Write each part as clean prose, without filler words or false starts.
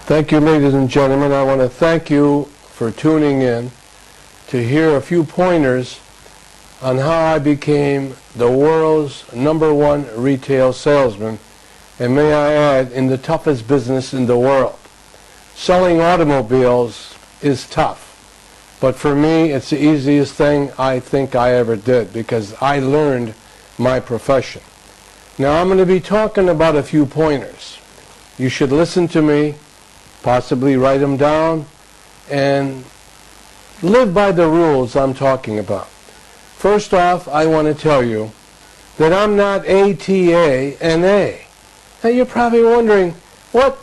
Thank you, ladies and gentlemen. I want to thank you for tuning in to hear a few pointers on how I became the world's #1 retail salesman, and may I add, in the toughest business in the world. Selling automobiles is tough, but for me it's the easiest thing I think I ever did because I learned my profession. Now I'm going to be talking about a few pointers. You should listen to me, possibly write them down, and live by the rules I'm talking about. First off, I want to tell you that I'm not ATA-NA. Now you're probably wondering, what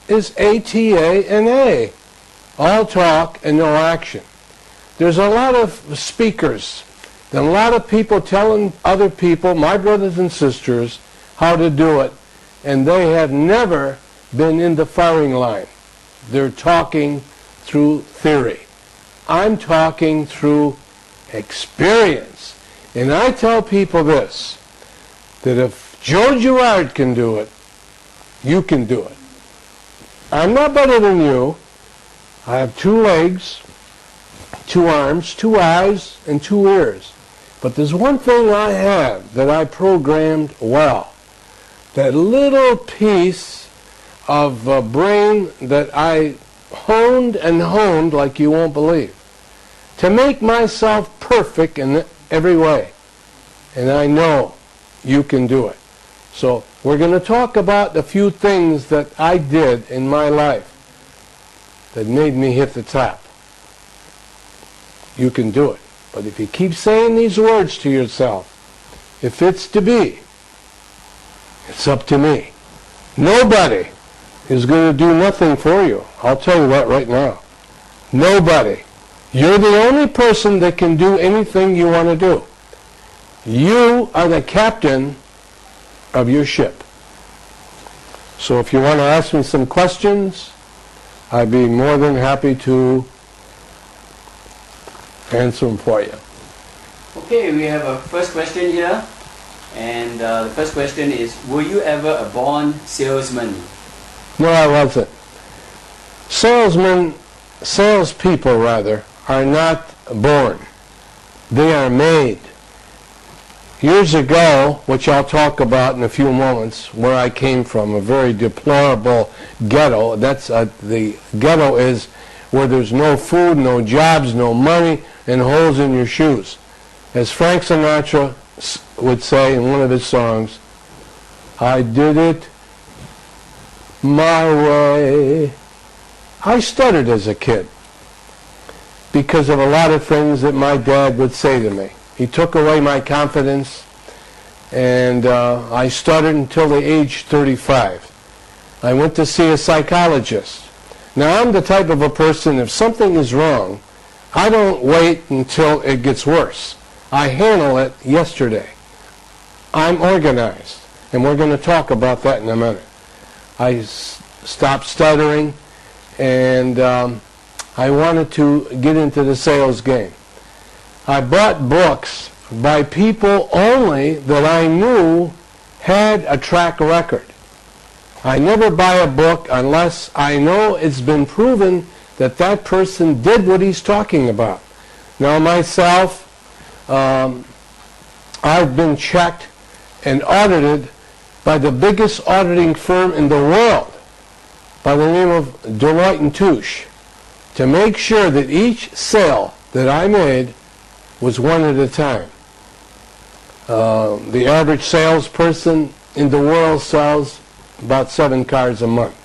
is ATA-NA? All talk and no action. There's a lot of speakers and a lot of people telling other people, my brothers and sisters, how to do it, and they have never been in the firing line. They're talking through theory. I'm talking through experience. And I tell people this, that if Joe Girard can do it, you can do it. I'm not better than you. I have 2 legs, 2 arms, 2 eyes, and 2 ears. But there's one thing I have that I programmed well. That little piece of brain that I honed and honed like you won't believe, to make myself perfect in every way. And I know you can do it. So we're going to talk about a few things that I did in my life that made me hit the top. You can do it. But if you keep saying these words to yourself, if it's to be, it's up to me. Nobody is going to do nothing for you. I'll tell you that right now. Nobody. You're the only person that can do anything you want to do. You are the captain of your ship. So if you want to ask me some questions, I'd be more than happy to answer them for you. Okay, we have a first question here. And the first question is, were you ever a born salesman? No, I wasn't. Salespeople rather, are not born. They are made. Years ago, which I'll talk about in a few moments, where I came from, a very deplorable ghetto. The ghetto is where there's no food, no jobs, no money, and holes in your shoes. As Frank Sinatra would say in one of his songs, I did it my way. I stuttered as a kid because of a lot of things that my dad would say to me. He took away my confidence, and I stuttered until the age 35. I went to see a psychologist. Now I'm the type of a person, if something is wrong, I don't wait until it gets worse. I handle it yesterday. I'm organized, and we're going to talk about that in a minute. I stopped stuttering, and I wanted to get into the sales game. I bought books by people only that I knew had a track record. I never buy a book unless I know it's been proven that that person did what he's talking about. Now myself, I've been checked and audited by the biggest auditing firm in the world, by the name of Deloitte & Touche, to make sure that each sale that I made was one at a time. The average salesperson in the world sells about 7 cars a month.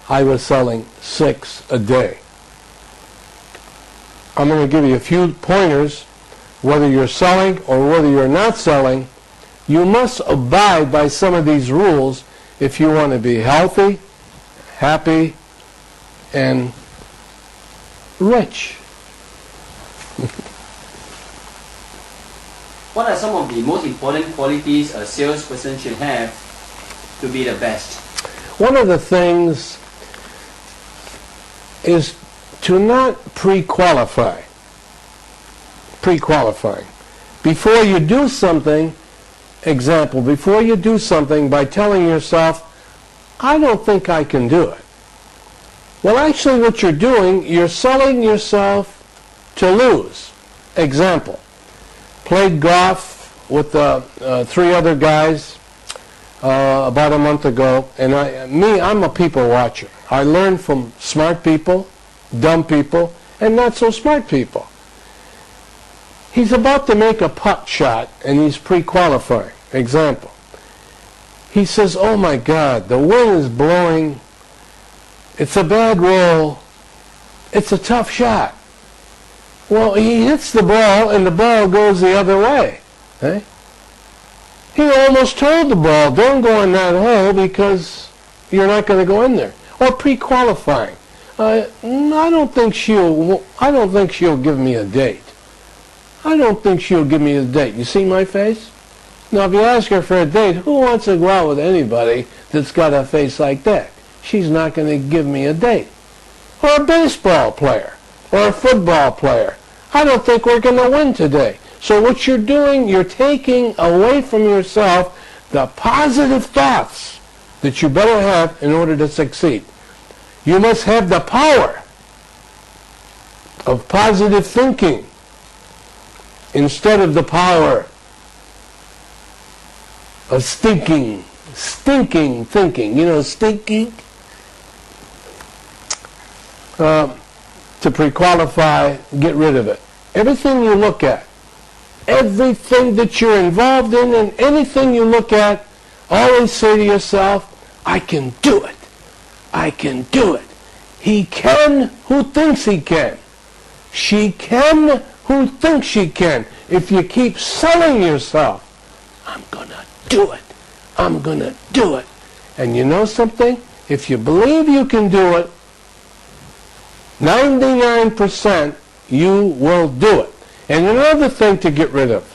I was selling 6 a day. I'm going to give you a few pointers. Whether you're selling or whether you're not selling, you must abide by some of these rules if you want to be healthy, happy, and rich. What are some of the most important qualities a salesperson should have to be the best? One of the things is to not pre-qualify. Pre-qualifying. Before you do something, example, before you do something by telling yourself, I don't think I can do it. Well, actually what you're doing, you're selling yourself to lose. Example, played golf with 3 other guys about a month ago, and I'm a people watcher. I learn from smart people, dumb people, and not so smart people. He's about to make a putt shot, and he's pre-qualifying. Example, he says, oh my God, the wind is blowing, it's a bad roll, it's a tough shot. Well, he hits the ball, and the ball goes the other way. Eh? He almost told the ball, don't go in that hole because you're not going to go in there. Or pre-qualifying. I don't think she'll give me a date. I don't think she'll give me a date. You see my face? Now, if you ask her for a date, who wants to go out with anybody that's got a face like that? She's not going to give me a date. Or a baseball player, or a football player. I don't think we're going to win today. So what you're doing, you're taking away from yourself the positive thoughts that you better have in order to succeed. You must have the power of positive thinking instead of the power of stinking thinking. You know, stinking? To pre-qualify, get rid of it. Everything you look at, everything that you're involved in, and anything you look at, always say to yourself, I can do it. I can do it. He can who thinks he can. She can who thinks she can. If you keep selling yourself, I'm going to do it. I'm going to do it. And you know something? If you believe you can do it, 99% you will do it. And another thing to get rid of,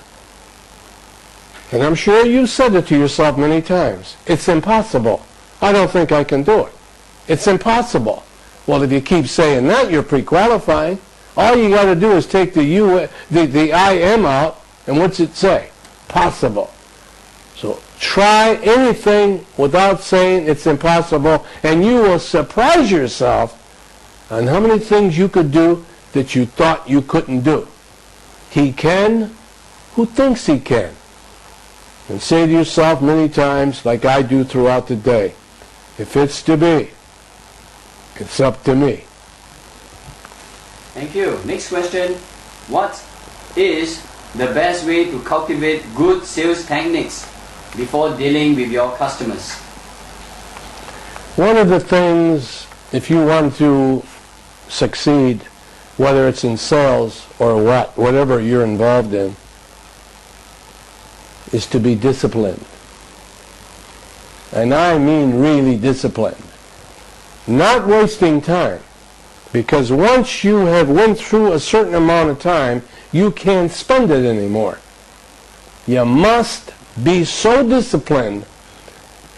and I'm sure you've said it to yourself many times, it's impossible. I don't think I can do it. It's impossible. Well, if you keep saying that, you're pre-qualifying. All you got to do is take the I am out, and what's it say? Possible. So try anything without saying it's impossible, and you will surprise yourself on how many things you could do that you thought you couldn't do. He can who thinks he can. And say to yourself many times, like I do throughout the day, if it's to be, it's up to me. Thank you. Next question. What is the best way to cultivate good sales techniques before dealing with your customers? One of the things, if you want to succeed, whether it's in sales or whatever you're involved in, is to be disciplined. And I mean really disciplined. Not wasting time. Because once you have went through a certain amount of time, you can't spend it anymore. You must be so disciplined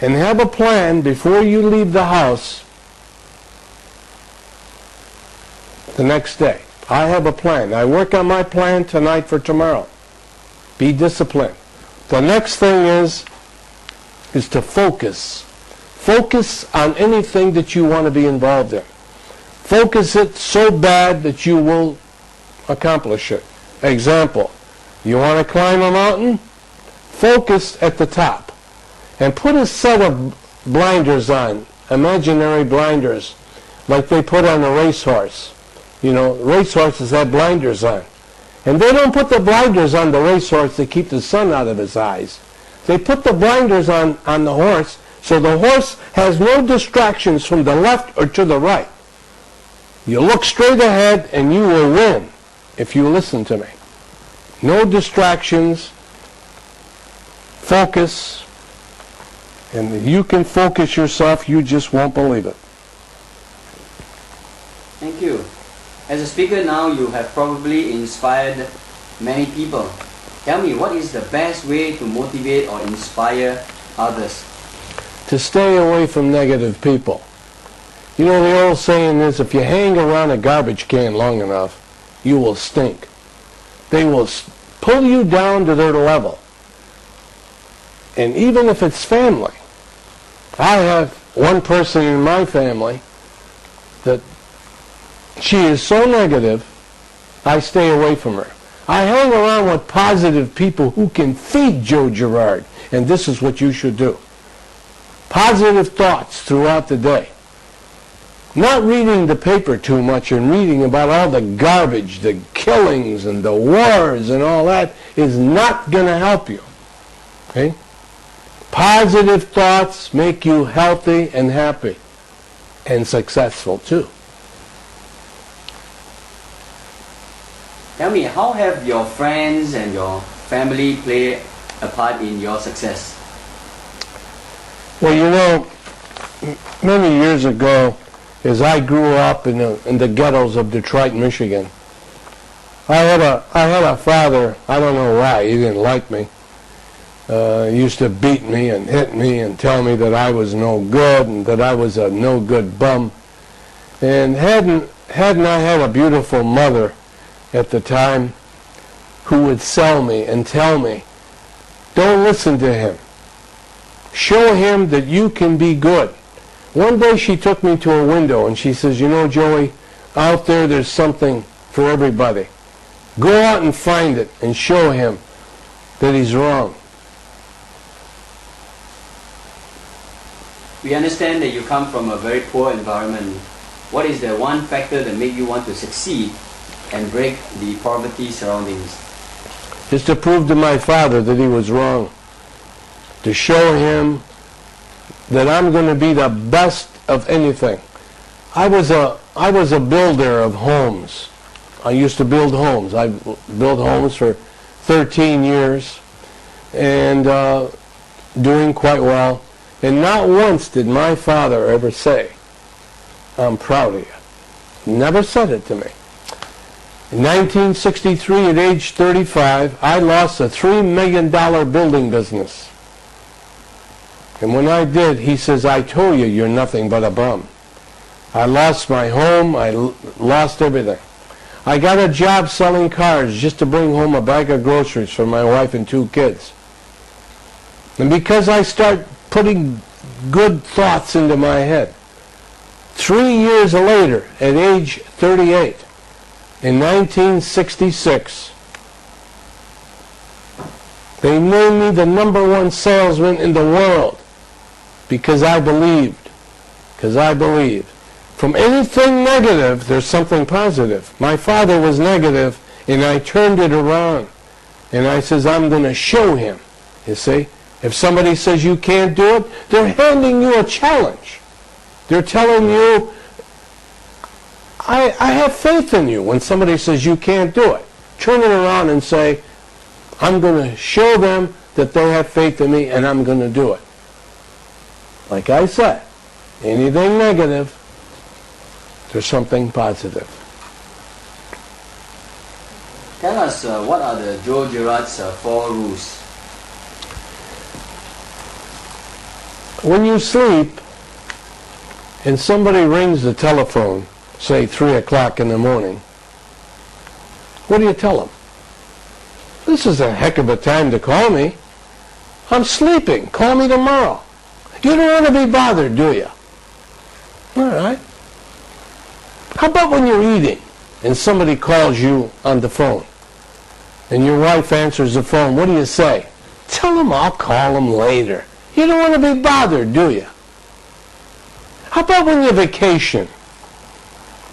and have a plan before you leave the house the next day. I have a plan. I work on my plan tonight for tomorrow. Be disciplined. The next thing is to focus. Focus on anything that you want to be involved in. Focus it so bad that you will accomplish it. Example, you want to climb a mountain? Focus at the top. And put a set of blinders on, imaginary blinders, like they put on a racehorse. You know, racehorses have blinders on. And they don't put the blinders on the racehorse to keep the sun out of his eyes. They put the blinders on the horse so the horse has no distractions from the left or to the right. You look straight ahead and you will win if you listen to me. No distractions. Focus. And if you can focus yourself, you just won't believe it. Thank you. As a speaker now, you have probably inspired many people. Tell me, what is the best way to motivate or inspire others? To stay away from negative people. You know, the old saying is, if you hang around a garbage can long enough, you will stink. They will pull you down to their level. And even if it's family, I have one person in my family that she is so negative, I stay away from her. I hang around with positive people who can feed Joe Girard, and this is what you should do. Positive thoughts throughout the day. Not reading the paper too much and reading about all the garbage, the killings and the wars and all that is not going to help you. Okay? Positive thoughts make you healthy and happy and successful too. Tell me, how have your friends and your family played a part in your success? Well, you know, many years ago, as I grew up in the ghettos of Detroit, Michigan, I had a father. I don't know why he didn't like me. He used to beat me and hit me and tell me that I was no good and that I was a no good bum. And hadn't I had a beautiful mother at the time who would sell me and tell me, don't listen to him. Show him that you can be good. One day she took me to a window and she says, you know, Joey, out there's something for everybody. Go out and find it and show him that he's wrong. We understand that you come from a very poor environment. What is the one factor that made you want to succeed and break the poverty surroundings? Is to prove to my father that he was wrong. To show him that I'm going to be the best of anything. I was a builder of homes. I used to build homes. I built homes for 13 years and doing quite well. And not once did my father ever say, I'm proud of you. Never said it to me. In 1963, at age 35, I lost a $3 million building business. And when I did, he says, I told you you're nothing but a bum. I lost my home. I lost everything. I got a job selling cars just to bring home a bag of groceries for my wife and 2 kids. And because I start putting good thoughts into my head, 3 years later, at age 38, in 1966, they named me the #1 salesman in the world because I believed. Because I believed. From anything negative, there's something positive. My father was negative, and I turned it around. And I says, I'm going to show him. You see? If somebody says you can't do it, they're handing you a challenge. They're telling you, I have faith in you. When somebody says you can't do it, turn it around and say, I'm going to show them that they have faith in me and I'm going to do it. Like I said, anything negative, there's something positive. Tell us, what are the Joe Girard's 4 rules? When you sleep and somebody rings the telephone, say 3 o'clock in the morning, what do you tell them? This is a heck of a time to call me. I'm sleeping. Call me tomorrow. You don't want to be bothered, do you? All right. How about when you're eating and somebody calls you on the phone and your wife answers the phone? What do you say? Tell them I'll call them later. You don't want to be bothered, do you? How about when you vacation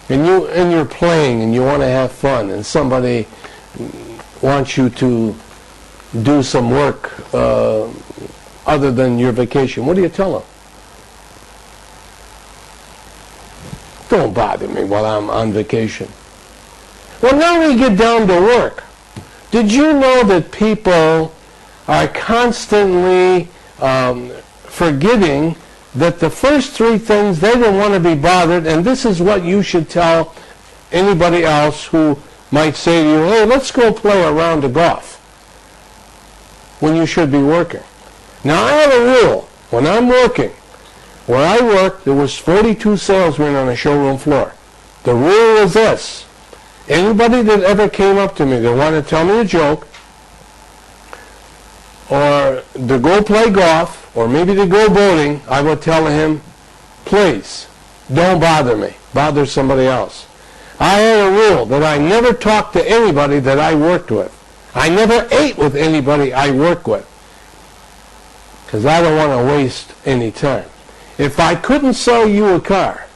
and you're playing and you want to have fun and somebody wants you to do some work other than your vacation? What do you tell them? Don't bother me while I'm on vacation. Well, now we get down to work. Did you know that people are constantly forgetting that the first 3 things, they don't want to be bothered, and this is what you should tell anybody else who might say to you, hey, let's go play a round of golf, when you should be working. Now, I have a rule. When I'm working, where I work, there was 42 salesmen on the showroom floor. The rule was this. Anybody that ever came up to me that wanted to tell me a joke, or to go play golf, or maybe to go boating, I would tell him, please, don't bother me. Bother somebody else. I had a rule that I never talked to anybody that I worked with. I never ate with anybody I worked with, because I don't want to waste any time. If I couldn't sell you a car,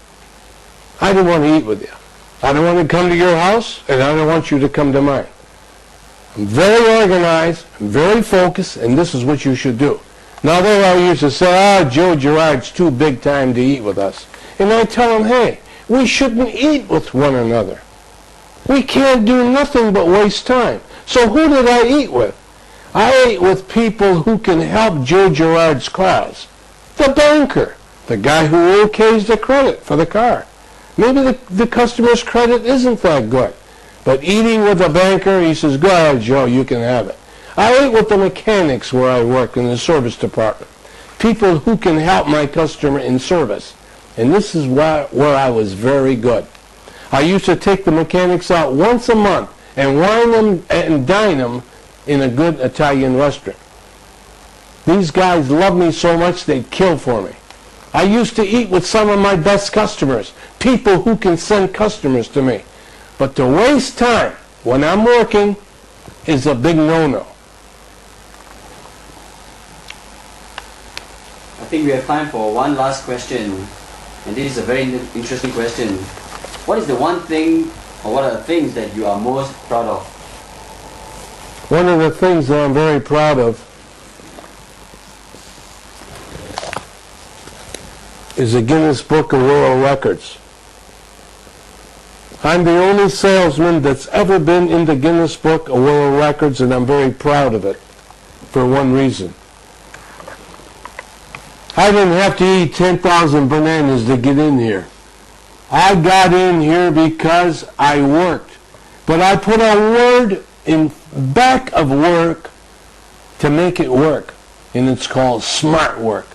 I didn't want to eat with you. I don't want to come to your house, and I don't want you to come to mine. I'm very organized, I'm very focused, and this is what you should do. Now they all used to say, Joe Girard's too big time to eat with us. And I tell them, hey, we shouldn't eat with one another. We can't do nothing but waste time. So who did I eat with? I ate with people who can help Joe Girard's cause. The banker, the guy who okays the credit for the car. Maybe the customer's credit isn't that good. But eating with a banker, he says, go ahead, Joe, you can have it. I ate with the mechanics where I work in the service department. People who can help my customer in service. And this is where I was very good. I used to take the mechanics out once a month and wine them and dine them in a good Italian restaurant. These guys loved me so much they'd kill for me. I used to eat with some of my best customers, people who can send customers to me. But to waste time when I'm working is a big no-no. I think we have time for one last question, and this is a very interesting question. What is the one thing, or what are the things that you are most proud of? One of the things that I'm very proud of is the Guinness Book of World Records. I'm the only salesman that's ever been in the Guinness Book of World Records, and I'm very proud of it for one reason. I didn't have to eat 10,000 bananas to get in here. I got in here because I worked. But I put a word in back of work to make it work. And it's called smart work.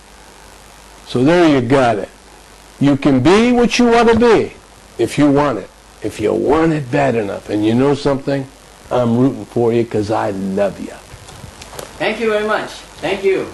So there you got it. You can be what you want to be if you want it. If you want it bad enough. And you know something? I'm rooting for you because I love you. Thank you very much. Thank you.